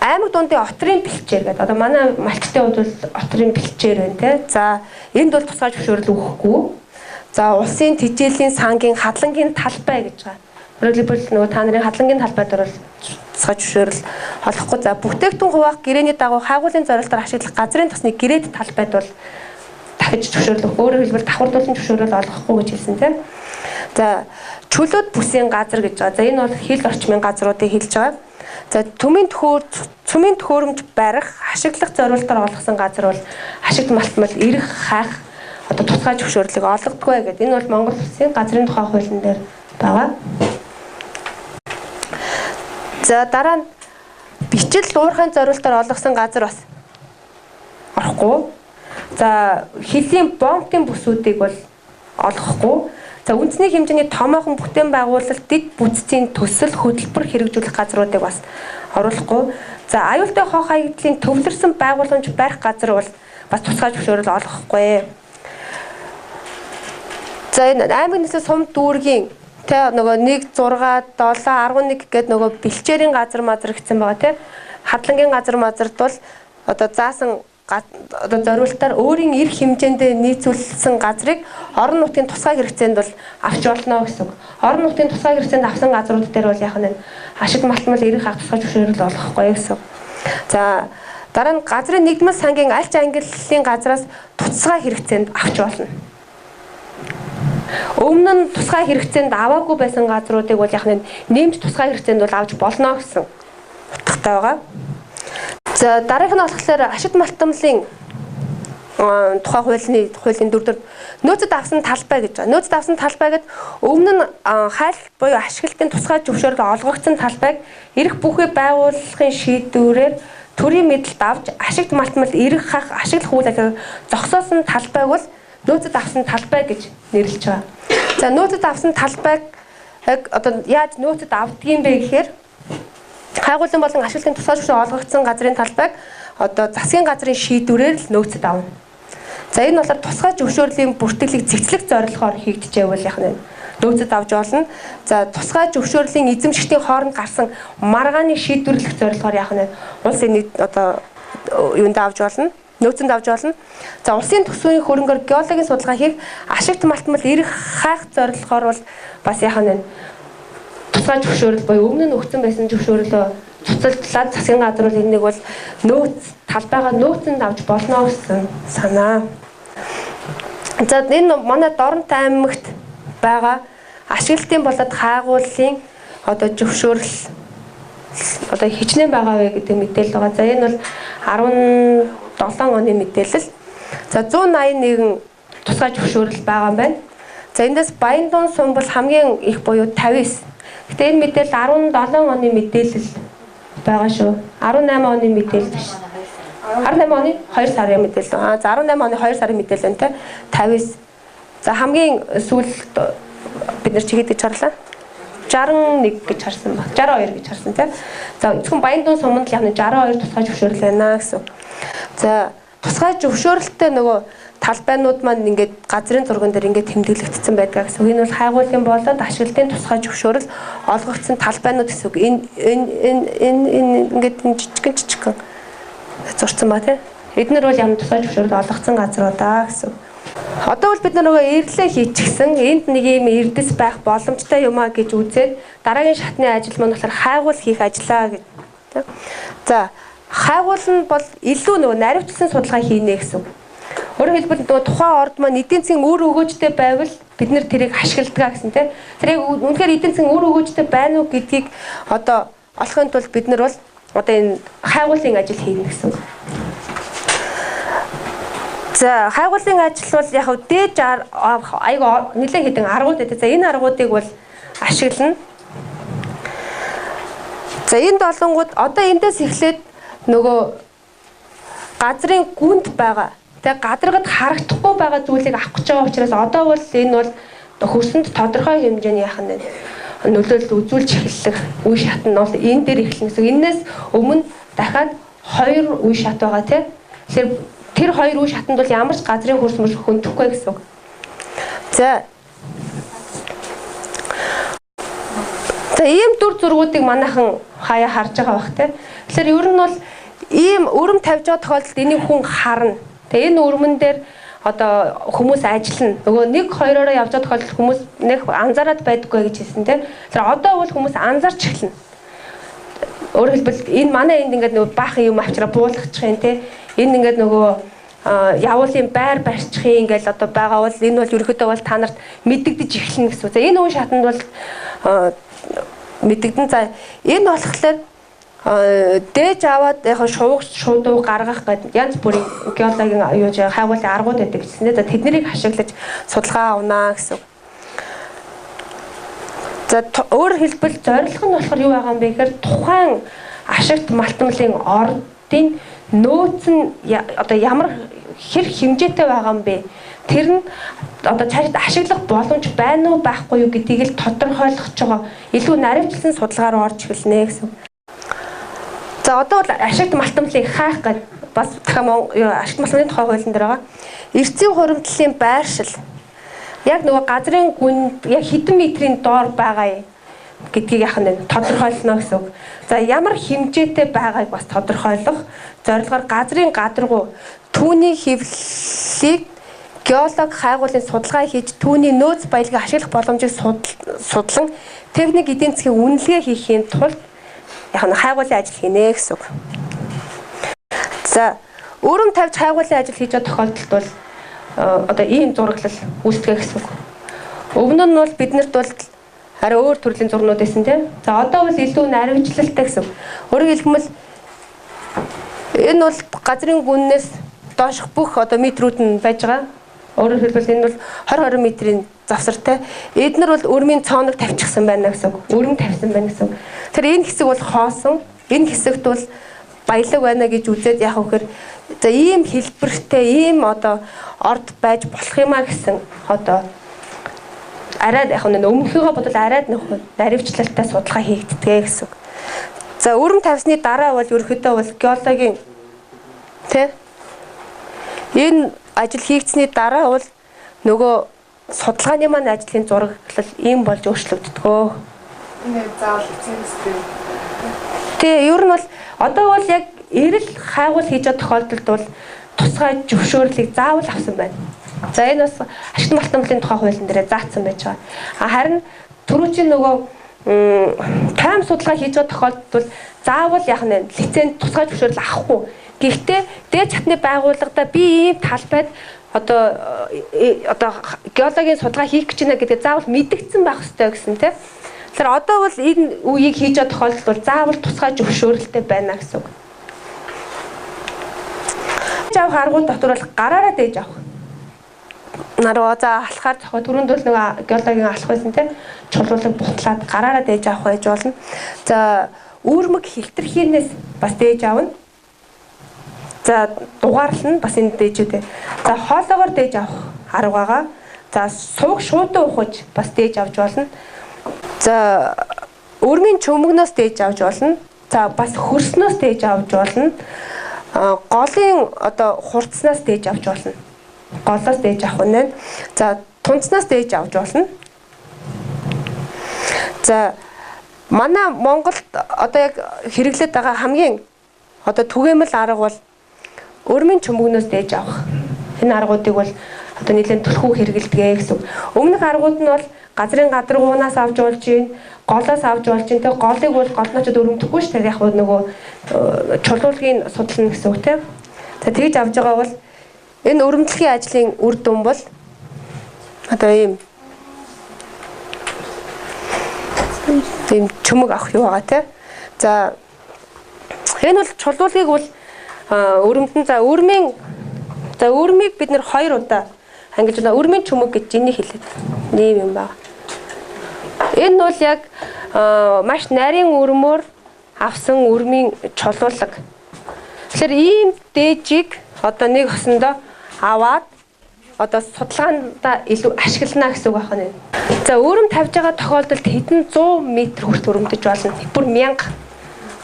S1: аймаг дундын отрын бэлчээр гэдэг. Одоо манай малтчтын хувьд бол отрын бэлчээр байна те. За энд бол тусгай зөвшөөрөл өгөхгүй. За улсын тэжээлийн сангийн хадлангийн талбай гэж байгаа. Өөрөлдвөл нөгөө та нарын хадлангийн талбайд бол тусгай зөвшөөрөл олохгүй. За бүтээгдэхүүн хуваах гэрээний дагуу хайгуулын зорилтоор ашиглах газрын тосны гэрээд талбайд бол дахиж зөвшөөрөл өгөх. Өөрөөр хэлбэл давхардуулсан зөвшөөрөл олгохгүй гэж хэлсэн тийм. За чөлөөт бүсийн газар гэж байгаа. За энэ бол хил орчмын газруудыг хэлж байгаа. За цөмийн төхөөрөмж барих, ашиглах зориулалтаар олгосон газар бол ашигт малтмал эрх хайх одоо тусгай зөвшөөрлийг олгодгүй гэдэг. Энэ бол Монгол Улсын газрын тухай хуулийн дээр байгаа. За дараа нь бичил уурхайн зориулалтаар олгосон газар бас орохгүй. За хилийн бомбын бүсүүдийг бол олгохгүй. За үндэсний хэмжээний томоохон бүтээн байгуулалт, дэд бүтцийн төсөл, хөтөлбөр хэрэгжүүлэх газруудыг бас оруулахгүй. За аюултай хоо хаягдлын төвлөрсөн байгууламж барих газар бол бас тусгай зөвшөөрөл олгохгүй. За энэ аймгийн нийслэл сум дүүргийн тэ нөгөө 1 6 7 11 гэдэг нөгөө бэлчээрийн газар мазар гэсэн байгаа тэ. Хадлангийн газар мазарт бол одоо заасан одоо зориулалтаар өөрийн эрх хэмжээнд нийцүүлсэн газрыг орон нутгийн тусгай хэрэгцээнд бол авч болно гэсэн үг. Орон нутгийн тусгай хэрэгцээнд авсан газрууд дээр бол яах нь ашиг малтмал эрх хах тусгай зөвшөөрөл олохгүй гэсэн үг. За дараа нь газрын нэгдмэл сангийн аль ч ангиллалын газраас тусгай хэрэгцээнд авч болно. Өмнө нь тусгай хэрэгцээнд аваагүй байсан газруудыг бол яах нь нэмж тусгай хэрэгцээнд бол авч болно гэсэн утгатай байгаа. За дараах нь болохоор ашигт малтмалын тухай хуулийн 4-р нөөцөд авсан талбай гэж байгаа. Нөөцөд авсан талбай гэдэг өмнө нь хайл буюу ашиглалтын тусгай зөвшөөрөл олгогдсон талбайг эрх бүхий байгууллагын шийдвэрээр төрийн мэдэлд авч ашигт малтмал эрх хах ашиглах үйл ажиллагааг зогсоосон талбайг бол нөөцөд авсан талбай гэж нэрлэж байгаа. За нөөцөд авсан талбайг одоо яаж нөөцөд авдгийм бэ гэхээр хайгуулын болон ашиглалтын тусгай зөвшөөрөл олгогдсон газрын талбайг одоо засгийн газрын шийдвэрээр л нөөцөд авна. За энэ болохоор тусгай зөвшөөрлийн бүртгэлийг цэгцлэх зорилгоор хийгдэж байвал яах нь нөөцөд авч болно. За тусгай зөвшөөрлийн эзэмшигчдийн хооронд гарсан маргааны шийдвэрлэх зорилгоор яах нь улсын нийт одоо юунд авч болно. Нөөцөнд авч болно. За улсын төсвийн хөрөнгөөр геологийн судалгаа хийх ашигт малтмал эрх хайх зорилгоор бол бас яах нь тусгай зөвшөөрөл буюу өмнө нь өгсөн байсан зөвшөөрлөө цуцалдлаад засгийн газар энийг бол нөөц талбайгаа нөөцөнд авч болно гэсэн санаа. За энэ манай Дорнод аймагт байгаа Ашигтын болоод хайгуулын одоо зөвшөөрөл одоо хичнээн байгаа вэ гэдэг мэдээлэл байгаа. За энэ бол 17 оны мэдээлэл. За 181 тусгай зөвшөөрөл байгаа юм байна. За эндээс Баяндун сум бол хамгийн их буюу 59. Гэтэ энэ мэдээлэл 17 оны мэдээлэл байгаа шүү. 18 оны мэдээлэл биш. 18 оны 2 сарын мэдээлэл. За 18 оны 2 сарын мэдээлэл энэ 59. За хамгийн сүүлд бид нар чи хэд гэж харлаа? 61 гэж харсан баг. 62 гэж харсан тийм. За зөвхөн Баяндун суманд л яг 62 тусгай зөвшөөрөл байна гэсэн. За тусгай зөвшөөрөлтөй нөгөө талбайнууд маань ингээд газрын зурган дээр ингээд тэмдэглэгдсэн байдаг гэсэн. Энэ бол хайгуулын болоод Ашигтын тусгай зөвшөөрөл олгогдсон талбайнууд гэсэн үг. Энэ ингээд жижигэн зурцсан ба тийм. Эднэр бол ямар тусгай зөвшөөрөл олгогдсон газруудаа гэсэн. Одоо бол бид нөгөө эрлээ хийчихсэн. Энд нэг юм эрдэс байх боломжтой юм а гэж үзээд дараагийн шатны ажил маань болохоор хайгуул хийх ажиллаа гэж. За хайгуул нь бол илүү нөгөө наривчлсан судалгаа хийнэ гэсэн. Өөрөөр хэлбэл нөгөө тухайн орд маань эдийн засгийн үр өгөөжтэй байвал бид нэр тэрийг ашигладаг гэсэн тийм. Тэр яг үнэхээр эдийн засгийн үр өгөөжтэй байна уу гэдгийг одоо олохын тулд бид нар бол одоо энэ хайгуулын ажил хийнэ гэсэн. За хайгуулын ажил бол яг дээж айгу нэлээд хэдэн аргууд байдаг. За энэ аргуудыг бол ашиглана. За энэ долонгууд одоо эндээс эхлээд нөгөө газрын гүнд байгаа. Тэгээ гадаргад харагдахгүй байгаа зүйлийг авах гэж байгаа учраас одоо бол энэ бол хөрсөнд тодорхой хэмжээний яхан нөлөөлөл үзүүлж эхэллэх үе шат нь бол энэ дээр эхэлнэ гэсэн. Энээс өмнө дахиад 2 үе шат байгаа тийм. Тэр 2 үе шатанд бол ямар ч газрын хөрс мөрс хөндөхгүй гэсэн үг. За ийм дүр зургуудыг манайхан хаяа харж байгаа бах тийм. Тэгэхээр ер нь бол ийм өрөм тавьж байгаа тохиолдолд энийг хүн харна. Тэгээ энэ өрмөн дээр одоо хүмүүс ажиллана. Нөгөө 1-2-ороо явж байгаа тохиолдолд хүмүүс нэг анзаараад байдаггүй гэж хэлсэн тийм. Тэгэхээр одоо бол хүмүүс анзаарч эхэлнэ. Өөрөөр хэлбэл энэ манай энд ингээд нөгөө баахан юм авчраа буулгачих юм тийм. Энэ ингээд нөгөө явуулын байр барьчихын ингээл одоо байгаа бол энэ бол ерөөхдөө бол та нарт мэдэгдэж эхэлнэ гэсэн. За энэ үе шатанд бол мэдэгдэн. За энэ болохоор дээж аваад яг шуудуу гаргах гэдэг янз бүрийн геологийн юу жаа хайгуулын аргууд байдаг гэсэн. За тэднийг ашиглаж судалгаа авнаа гэсэн. За өөрөөр хэлбэл зорилго нь болохоор юу байгаа юм бэ гэхээр тухайн Ашигт малтмалын ордын нөөц нь одоо ямар хэр хэмжээтэй байгаа юм бэ? Тэр нь одоо цаашид ашиглах боломж байна уу байхгүй юу гэдгийг л тодорхойлох ч байгаа илүү наривчлсан судалгаар орж эхэлнэ гэсэн. За одоо бол Ашигт малтмалыг хаах гэдэг бас Ашигт малтмалын тухай хуулийн дээр байгаа. Эрцийн хуримтлалын байршил яг нөгөө газрын гүнд яг хэдэн метрийн доор байгаа гэдгийг яах нь тодорхойлно гэсэн үг. За ямар хэмжээтэй байгааг бас тодорхойлох зорилгоор газрын гадаргуу түүний хэвлэлийг геолог хайгуулын судалгаа хийж түүний нөөц баялагийг ашиглах боломжийг судлан техник эдийн засгийн үнэлгээ хийхийн тулд яг нь хайгуулын ажил хийнэ гэсэн үг. За өрөм тавьж хайгуулын ажил хийж байгаа тохиолдолд бол одоо ийм зураглал үүсдэг гэсэн үг. Өмнө нь бол биднэрт бол арай өөр төрлийн зурнууд байсан тийм. За одоо бол илүү наривчлалтай гэсэн. Өөрөөр хэлбэл энэ бол газрын гүннээс доошх бүх одоо метрүүд нь байж байгаа. Өөрөөр хэлбэл энэ бол 20 метрийн завсартай. Эднэр бол өрмийн цооног тавьчихсан байна гэсэн. Өрөм тавьсан байна гэсэн. Тэр энэ хэсэг бол хоосон. Энэ хэсэгт бол баялаг байна гэж үзээд яах вэ гэхээр за ийм хэлбэртэй ийм одоо орд байж болох юмаа гэсэн одоо арайд яг нэг өмнөхийгөө бодвол арайд нэг наривчлалтай судалгаа хийгддэг гэсэн. За өрөм тавьсны дараа бол ерөөхдөө бол геологийн тэ энэ ажил хийгдсэний дараа бол нөгөө судалгааны маань ажлын зураглал ийм болж өөрчлөгддгөө. Энэ заавал хэвчээстэй. Тэ ер нь бол одоо бол яг эрэл хайгуул хийж байгаа тохиолдолд бол тусгай зөвшөөрлийг заавал авсан байна. За энэ бас Ашигт малтмалын тухай хуулийн дээр заасан байж байгаа. Харин түрүүчийн нөгөө тайм судалгаа хийж байгаа тохиолдолд бол заавал яг нэг лиценз тусгай зөвшөөрөл авахгүй. Гэхдээ дээд чатны байгууллагада би ийм талбайд одоо геологийн судалгаа хийх гэж байна гэдэг заавал мэдгдсэн байх ёстой гэсэн тийм. Тэгэхээр одоо бол энэ үеийг хийж байгаа тохиолдолд бол заавал тусгай зөвшөөрөлтэй байна гэсэн үг. Авах аргууд дотор бол гараараа дээж авах. Наруу за алхаар зохио түрүүнд бол нэг геологийн алах байсан тийм. Чулуулаг бутлаад гараараа дээж авах байж болно. За үүрмэг хилтерхийнээс бас дээж авна. За дугаарлал нь бас энэ дээжүүдээ. За хоолоогоор дээж авах арга байгаа. За сувг шуудан ухаж бас дээж авч болно. За өрмийн чөмгнөөс дээж авч болно. За бас хөрснөөс дээж авч болно. Голын одоо хурцнаас дээж авч болно. Голоос дээж авах нь. За тунцнаас дээж авч болно. За манай Монголд одоо яг хэрэглээд байгаа хамгийн одоо түгээмэл арга бол өрмийн чөмгнөөс дээж авах. Энэ аргуудыг бол одоо нэлээд төлхөө хэрэгэлдэг гэсэн. Өмнөх аргууд нь бол газрын гадаргуунаас авч болж гин, голоос авч болж гин. Тэгээ голыг бол голноочод өрөмдөхгүй шүү дээ. Яг нөгөө чулуулгын судална гэсэн үг тийм. За тэгж авж байгаа бол энэ өрөмдлөхийн ажлын үр дүн бол одоо ийм чөмөг авах юу байгаа тийм. За энэ бол чулуулгыг бол өрөмдөн за өрмийг бид нэр 2 удаа ангилж байна. Өрмийн чөмөг гэж жиний хэлээд нэм юм байна. Энэ бол яг маш нарийн өрмөөр авсан өрмийн чулуулга. Тэгэхээр ийм дээжийг одоо нэг хосондоо аваад одоо судалгаанда илүү ашиглана гэсэн үг байна. За өрөм тавьж байгаа тохиолдолд хэдэн 100 м хүртэл өрөмдөж болно. Бүр 1000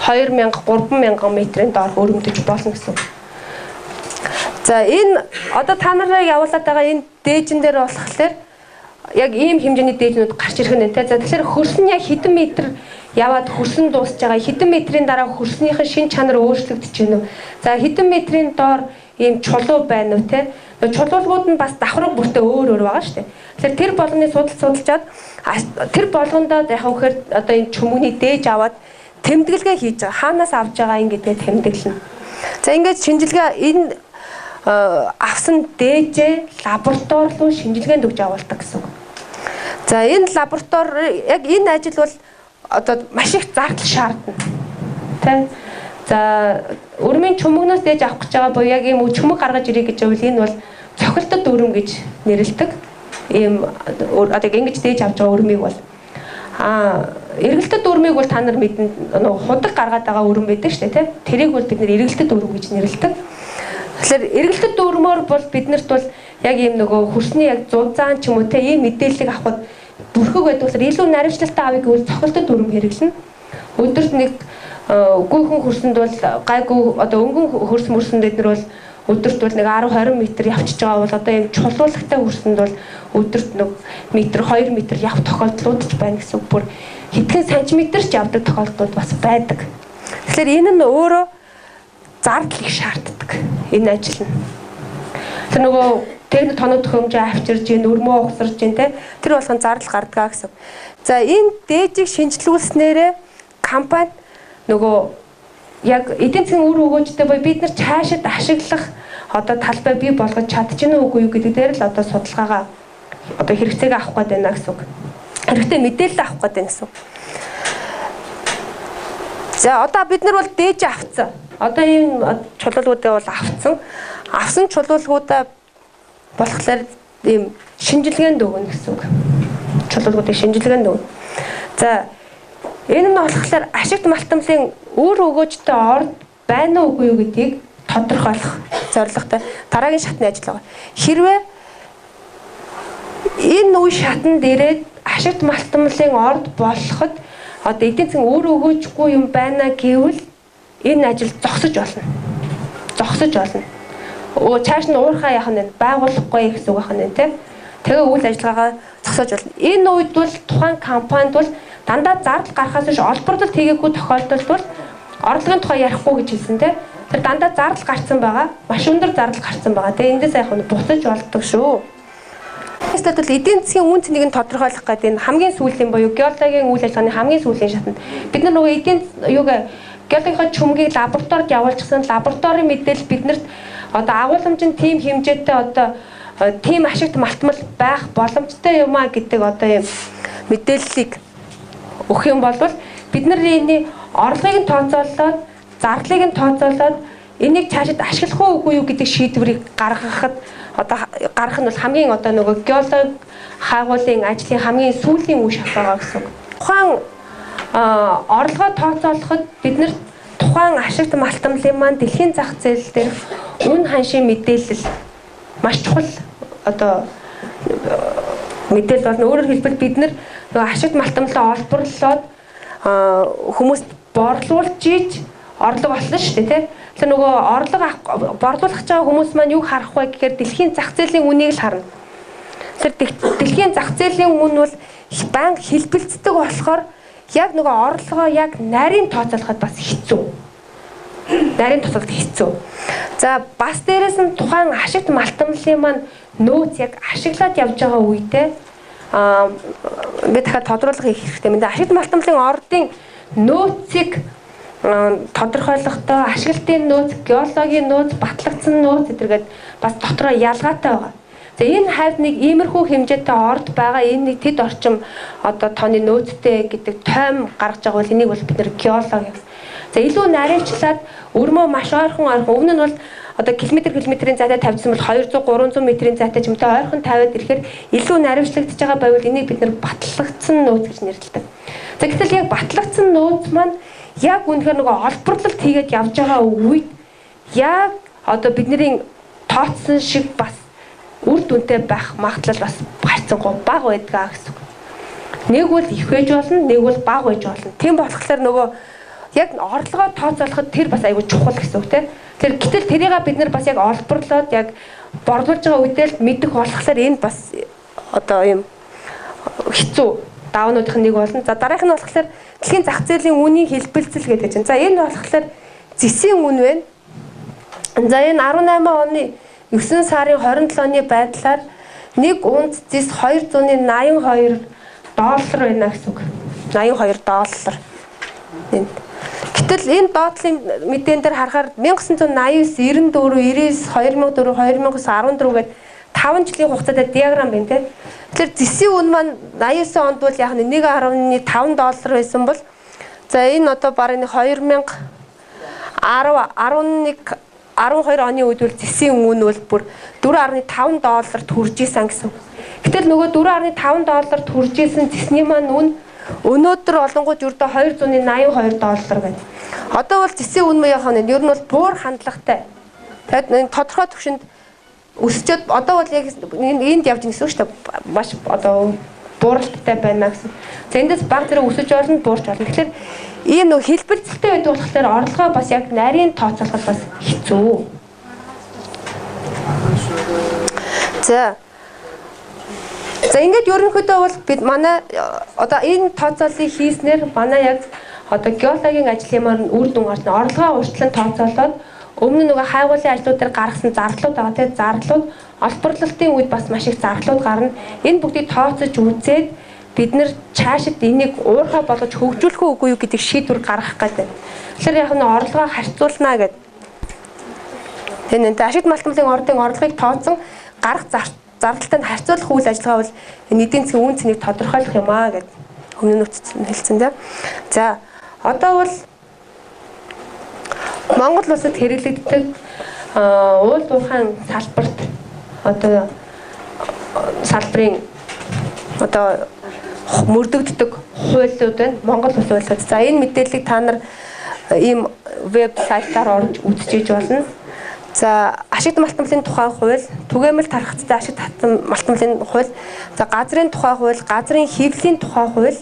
S1: 2000 3000 метрийн доор өрөмдөж болно гэсэн. За энэ одоо та нарыг явуулаад байгаа энэ дээжин дээр болохоор яг ийм хэмжээний дээжнүүд гарч ирэх нь тэ. За тэгэхээр хөрсөн яг хэдэн метр яваад хөрсөн дуусж байгаа. Хэдэн метрийн дараа хөрснийхэн шин чанар өөрчлөгдөж байна уу? За хэдэн метрийн доор ийм чулуу байна уу тэ? Чулуулгууд нь бас давхраг бүртээ өөр байгаа шүү дээ. Тэгэхээр тэр болгоны судалжаад тэр болгондоо яг үхээр одоо энэ чөмгөний дээж аваад тэмдэглэгээ хийж байгаа. Хаанаас авж байгаа ингэдгээ тэмдэглэнэ. За ингээд шинжилгээ энэ авсан дээжээ лаборатори руу шинжилгээнд өгж явуулдаг гэсэн үг. За энэ лаборатори яг энэ ажил бол одоо маш их зардал шаардна. Тэ? За өрмийн чөмгнөөс дээж авах гэж байгаа буюу яг ийм чөмөг гаргаж ирэх гэж байвал энэ бол цохилтод өрөм гэж нэрлэдэг. Ийм одоо ингэж дээж авч байгаа өрмийг бол эргэлтэд өрмийг бол та нар мэднэ худаг гаргаад байгаа өрөм байдаг шүү дээ, тэ? Тэрийг бол бид нэр эргэлтэд өрөм гэж нэрлэдэг. Тэгэхээр эргэлтэд өрмөөр бол биднэрт бол яг ийм нөгөө хөрсний яг зузаан ч юм уу, тэ, ийм мэдээллийг авахд бүрхэг байдаг болохоор илүү наривчлалтай авъя гэвэл цохилтод өрөм хэрэглэнэ. Өдөрт нэг гүйхэн хөрсөнд бол гайгүй одоо өнгөн хөрс мөрсөнд эднэр бол өдөрт бол нэг 10-20 м явчихж байгаа бол одоо ийм чулуулагтай хөрсөнд бол өдөрт нэг метр 2 м явах тохиолдлууд ч байна гэсэн үг. Бүр хэдхэн сантиметр ч явдаг тохиолдлууд бас байдаг. Тэгэхээр энэ нь өөрөө зардал их шаарддаг энэ ажил нь. Тэр нөгөө техник тоног төхөмжөө авчирж гин өрмөө угсарж гин тэр болгон зардал гардаг гэсэн. За энэ дээжийг шинжилүүлснээрээ компани нөгөө яг эдийн засгийн үр өгөөжтэй бай бид нар цаашид ашиглах одоо талбай бий болгож чадчихна уугүй юу гэдэг дээр л одоо судалгаагаа одоо хэрэгцээг авах гээд байна гэсэн үг. Хэрэгтэй мэдээлэл авах гээд байна гэсэн. За одоо бид нар бол дээж авцсан. Одоо ийм чулуулгуудаа бол авсан чулуулгуудаа болохоор ийм шинжилгээнд өгнө гэсэн үг. Чулуулгуудыг шинжилгээнд өгнө. За энэ нь болохоор ашигт малтмалын үр өгөөжтэй орд байна уугүй юу гэдгийг тодорхойлох зорилготой дараагийн шатны ажил байгаа. Хэрвээ энэ үе шатанд ирээд ашигт малтмалын орд болоход одоо эдийн засгийн үр өгөөжгүй юм байна гэвэл энэ ажил зогсож болно. Зогсож болно. Цааш нь уурхайн яах нь байгуулахгүй гэсэн үг байна тийм. Тэгээ үйл ажиллагаагаа зогсоож болно. Энэ үед бол тухайн компанид бол дандаа зардал гарахаас биш олборлолт хийгээгүй тохиолдолд бол орлогын тухай ярихгүй гэж хэлсэн тийм. Тэр дандаа зардал гарсан байгаа. Маш өндөр зардал гарсан байгаа. Тэгээ эндээс яг нь буцаж болдог шүү. Эсвэл бол эдийн засгийн үн цэнийг нь тодорхойлох гэдэг энэ хамгийн сүүлийн буюу геологийн үйл ажиллагааны хамгийн сүүлийн шатнд бид нар нөгөө эдийн геологийн чөмгийг лабораторид явуулчихсан лабораторийн мэдээлэл биднэрт одоо агуулмжийн тим хэмжээтэй одоо тийм ашигт малтмал байх боломжтой юм а гэдэг одоо юм мэдээллийг өгөх юм бол бид нар энэ орлогыг нь тооцоолоод, зардлыг нь тооцоолоод энийг цаашид ашиглах уугүй юу гэдэг шийдвэрийг гаргахад одоо гарах нь бол хамгийн одоо нөгөө геологи хайгуулын ажлын хамгийн сүүлийн үе шат байгаа гэсэн. Тухайн орлогоо тооцоолоход бид нар тухайн ашигт малтмалын маань дэлхийн зах зээл дээр үн ханшийн мэдээлэл маш чухал одоо мэдээлэл болно. Өөрөөр хэлбэл бид нар нөгөө ашигт малтмалаа олборлоод хүмүүст борлуулж ийж орлого олно шүү дээ, тийм. Тэгэхээр нөгөө орлого борлуулах гэж байгаа хүмүүс маань юу харах вэ гэхээр дэлхийн зах зээлийн үнийг л харна. Тэгэхээр дэлхийн зах зээлийн үн бол банк хэлбэлцдэг болохоор яг нөгөө орлогоо яг нарийн тооцоолоход бас хэцүү. Нарийн тооцоолоход хэцүү. За бас дээрэс нь тухайн ашигт малтмалын маань нөөц яг ашиглаад явж байгаа үедээ би дахиад тодруулах хэрэгтэй юм. Ашигт малтмалын ордын нөөцийг тодорхойлохдоо ашиглалтын нөөц, геологийн нөөц, батлагдсан нөөц гэдэргээд бас дотроо ялгаатай байгаа. За энэ хайд нэг иймэрхүү хэмжээтэй орд байгаа энэ нэг тэд орчим одоо тооны нөөцтэй гэдэг тойм гаргаж байгаа бол энийг бол бид нэр геологи гэсэн. За илүү наривчлаад өрмөө маш ойрхон өмнө нь бол одоо километрийн зайтай тавьсан бол 200-300 метрийн зайтай ч юм уу ойрхон тавиад ирэхээр илүү наривчлагдж байгаа байвал энийг бид нэр батлагдсан нөөц гэж нэрлэдэг. За гэтэл яг батлагдсан нөөц маань яг үнэхээр нөгөө олборлолт хийгээд явж байгаа үед яг одоо бидний тооцсон шиг бас үр дүнтэй байх магадлал бас харьцангуй бага байдгаа гэсэн. Нэг бол их байж болно, нэг бол бага байж болно. Тийм болохоор нөгөө яг орлогоо тооцоолоход тэр бас айгүй чухал гэсэн үг тийм. Тэр гэтэл тэрийг бид нар бас яг олборлоод яг борлуулж байгаа үедээ л мэдэх болохоор энэ бас одоо юм хэцүү давнуудын нэг болно. За дараагийнх нь болохоор дэлхийн зах зээлийн үнийн хэлбэлцэл гэдэг чинь. За энэ болохоор зэсийн үн вэ. За энэ 18 оны 9 сарын 27-ны байдлаар нэг унц зэс $282 байна гэсэн үг. $82. Гэтэл энэ доотлын мэдэн дээр харахаар 1989, 99, 2004, 2014 гээд 5 жилийн хугацаатай диаграм байна тийм. Тэгэхээр зэсийн үн маань 89 онд бол яг $1.5 байсан бол за энэ одоо бараг нэг 12 оны үед бол зэсийн үн бол бүр $4.5 хүрж исэн гэсэн. Гэтэл нөгөө $4.5 хүрж исэн зэсний маань үн өнөөдөр олонгууд ердөө $282 байна. Одоо бол зэсийн үн яг нь ер нь бол буур хандлагатай. Тэгэхээр тодорхой түвшинд өсчөөд одоо бол яг энд явж байгаа гэсэн үг шүү дээ. Маш одоо бууралттай байна гэсэн. За эндээс баг зэрэг өсөж болно, буурч болно. Тэгэхээр ийм нэг хэлбэлцэлтэй байдаг болохоор орлогоо бас яг нарийн тооцоолоход бас хэцүү. За ингээд ерөнхийдөө бол бид манай одоо энэ тооцооллыг хийснээр манай яг одоо геологийн ажлын маань үр дүн орно. Орлогоо урьдчилан тооцоолоод өмнө нөгөө хайгуулын ажлууд дээр гаргасан зардлууд байгаа тийм зардлууд олборлолтын үед бас маш их зардлууд гарна. Энэ бүгдийг тооцож үзээд бид нэр цаашид энийг уурхай болгож хөгжүүлэх үгүй юу гэдэг шийдвэр гаргах гэдэг. Тэгэхээр яг нь орлогоо харьцуулнаа гэдэг. Тэгэхээр ашигт малтмалын ордын орлогыг тооцсон гарах зардалтай нь харьцуулах үйл ажиллагаа бол эдийн засгийн үн цэнийг тодорхойлох юм аа гэдэг өмнө нь хэлсэн тийм. За одоо бол Монгол улсад хэрэглэгддэг уурхайн салбарт одоо салбарын одоо мөрдөгддөг хуулиуд байна. Монгол улс хуулиуд. За энэ мэдээллийг та нар ийм веб сайтаар орж үзчихэж болно. За ашигт малтмалын тухай хууль, түгээмэл тархацтай ашигт малтмалын хууль, за газрын тухай хууль, газрын хэвлэлийн тухай хууль,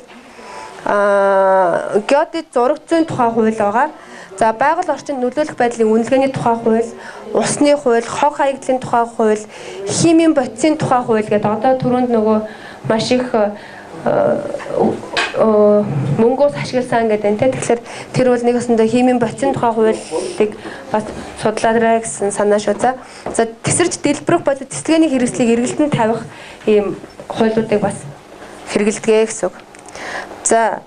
S1: геодит зураг зүйн тухай хууль байгаа. За байгаль орчинд нөлөөлөх байдлын үнэлгээний тухай хууль, усны хууль, хог хаягдлын тухай хууль, химийн бодисын тухай хууль гэдэг одоо түрүүнд нөгөө маш их мөнгөөс ашигласан гэдэг. Тэгэхээр тэр бол нэгэсэндээ химийн бодисын тухай хуулийг бас судлаарай гэсэн санаа шүү. За тесэрч дэлбэрэх болоод тэсгэлгээний хэрэгслийг эргэлтэнд тавих ийм хуулиудыг бас хэрэгэлдэгэ гэсэн үг. За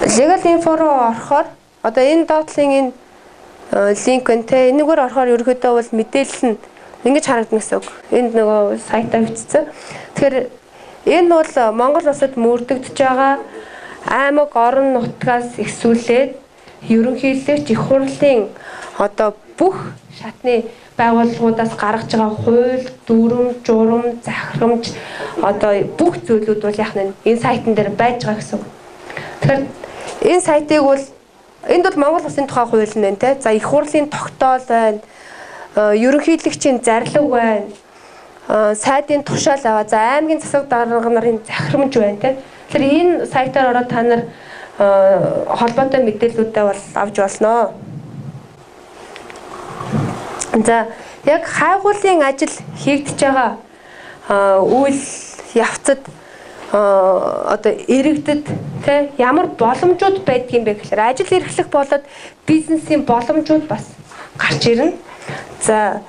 S1: legal info руу орохоор одоо энэ доотлын энэ линк энэ энэгээр орохоор ерөөдөө бол мэдээлэл нь Ингэж харагдана гэсэн үг. Энд нөгөө сайтаа бичсэн. Тэгэхээр энэ бол Монгол улсад мөрдөгдөж байгаа аймаг орон нутгаас ихсүүлээд ерөнхийлөгч их хурлын одоо бүх шатны байгууллагуудаас гаргаж байгаа хууль, дүрм, журам, захирамж одоо бүх зүйлүүд бол яг энэ сайтн дээр байж байгаа гэсэн үг. Тэгэхээр энэ сайтыг бол энд бол Монгол улсын тухай хууль нь байна те. За их хурлын тогтоол байна. Ерөнхийлөгчийн зарлиг байна. Сайдын тушаал аваа. За аймгийн засаг дарга нарын захирамж байна те. Тэгэхээр энэ сайтаар ороод та нар холбоотой мэдээллүүдээ бол авч болно. За яг хайгуулын ажил хийгдэж байгаа үйл явцад одоо иргэдэд тэ ямар боломжууд байдгийг бэ гэхээр ажил эрхлэх болоод бизнесийн боломжууд бас гарч ирнэ. За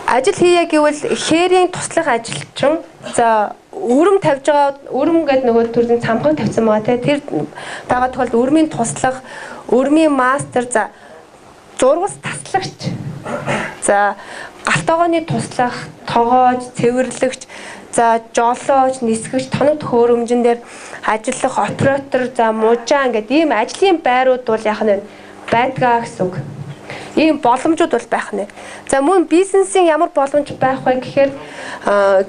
S1: ажил хийе гэвэл хээрийн туслах ажилчин за өрөм тавьж байгаа өрөм гэдэг нөгөө төрлийн цамхаг тавьсан байгаа те тэр байгаа тохиолдолд өрмийн туслах, өрмийн мастер за зургас таслагч за галтогооны туслах, тогоож, цэвэрлэгч за жолооч, нисгэгч, тоног төхөөрөмжн дээр ажиллах оператор за мужаан гэдэг ийм ажлын байрууд бол яг нь байдгаа гэсэн үг. Ийм боломжууд бол байх нэ. За мөн бизнесийн ямар боломж байх вэ гэхээр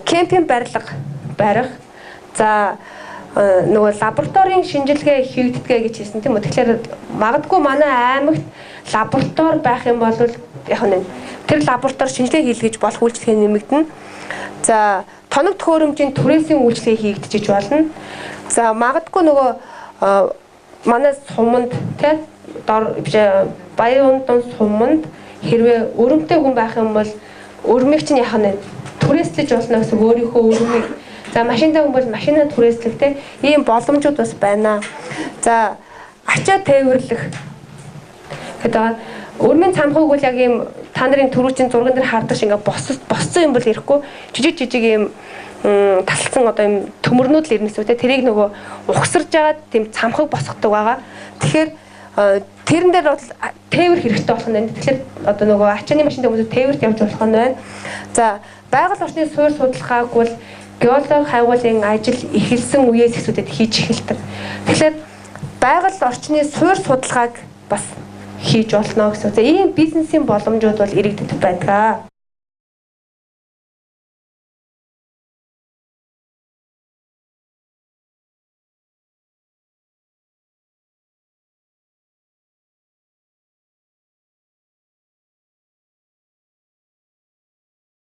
S1: кемпинг барих. За нөгөө лабораторийн шинжилгээ хийгддэг гэж хэлсэн тийм үү. Тэгэхээр магадгүй манай аймагт лаборатори байх юм бол яг нь тэр лаборатори шинжилгээ хийлгэж болох үйлчлэгээ нэмэгдэнэ. За тоног төхөөрөмжийн түрээсийн үйлчлэгээ хийгдэж болно. За магадгүй нөгөө манай суманд тийм баян ундын суманд хэрвээ өрөмтэй хүн байх юм бол өрмийг чинь яг нь түрээслэж болно гэсэн өөрийнхөө өрмийг за машинтай хүн бол машинаа түрээслэх тийм ийм боломжууд бас байна. За ачаа тээвэрлэх гэдэг өрмийн цамхаг бол яг ийм та нарын түрүүчийн зурган дээр хардаг шиг ингээ боссон юм бол ирэхгүй жижиг ийм талцсан одоо юм төмөрнүүд л ирнэс үү те тэрийг нөгөө ухсарж байгаа тийм цамхаг босгодог байгаа. Тэгэхээр тэрэн дээр бол тээвэр хэрэгтэй болох нь байна. Тэгэхээр одоо нөгөө ачааны машинтай хүмүүс тээвэрт явж болох нь байна. За байгаль орчны суурь судалгааг бол геолог хайгуулын ажил эхэлсэн үеэс ихсүүдэд хийж эхэлдэг. Тэгэхээр байгаль орчны суурь судалгааг бас хийж болно гэсэн. За ийм бизнесийн боломжууд бол иргэдэд байдаг.